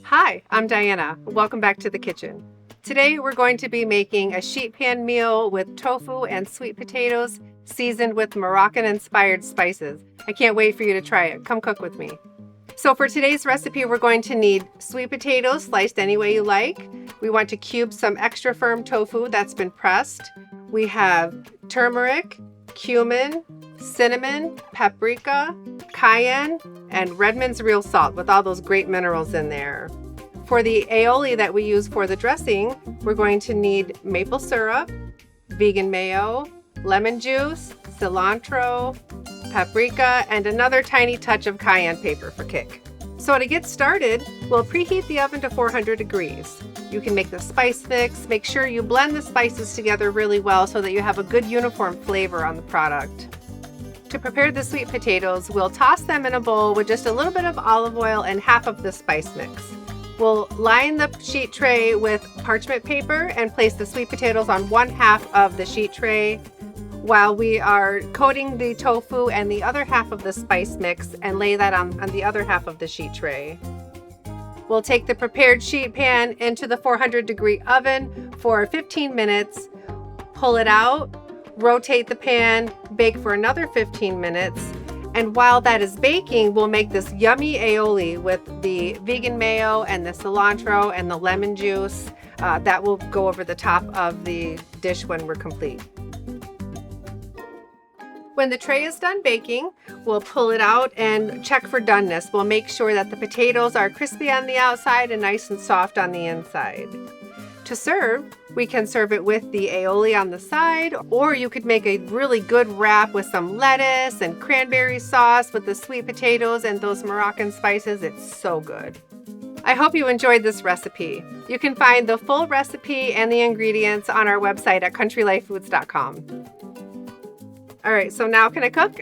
Hi, I'm Diana. Welcome back to the kitchen. Today we're going to be making a sheet pan meal with tofu and sweet potatoes seasoned with Moroccan-inspired spices. I can't wait for you to try it. Come cook with me. So for today's recipe, we're going to need sweet potatoes sliced any way you like. We want to cube some extra firm tofu that's been pressed. We have turmeric, cumin, cinnamon, paprika, cayenne, and Redmond's real salt with all those great minerals in there. For the aioli that we use for the dressing, we're going to need maple syrup, vegan mayo, lemon juice, cilantro, paprika, and another tiny touch of cayenne pepper for kick. So to get started, we'll preheat the oven to 400 degrees. You can make the spice mix. Make sure you blend the spices together really well so that you have a good uniform flavor on the product. To prepare the sweet potatoes, we'll toss them in a bowl with just a little bit of olive oil and half of the spice mix. We'll line the sheet tray with parchment paper and place the sweet potatoes on one half of the sheet tray while we are coating the tofu and the other half of the spice mix and lay that on the other half of the sheet tray. We'll take the prepared sheet pan into the 400-degree oven for 15 minutes, pull it out, rotate the pan, bake for another 15 minutes, and while that is baking, we'll make this yummy aioli with the vegan mayo and the cilantro and the lemon juice. That will go over the top of the dish when we're complete. When the tray is done baking, we'll pull it out and check for doneness. We'll make sure that the potatoes are crispy on the outside and nice and soft on the inside. To serve, we can serve it with the aioli on the side, or you could make a really good wrap with some lettuce and cranberry sauce with the sweet potatoes and those Moroccan spices. It's so good. I hope you enjoyed this recipe. You can find the full recipe and the ingredients on our website at countrylifefoods.com. All right, so now can I cook?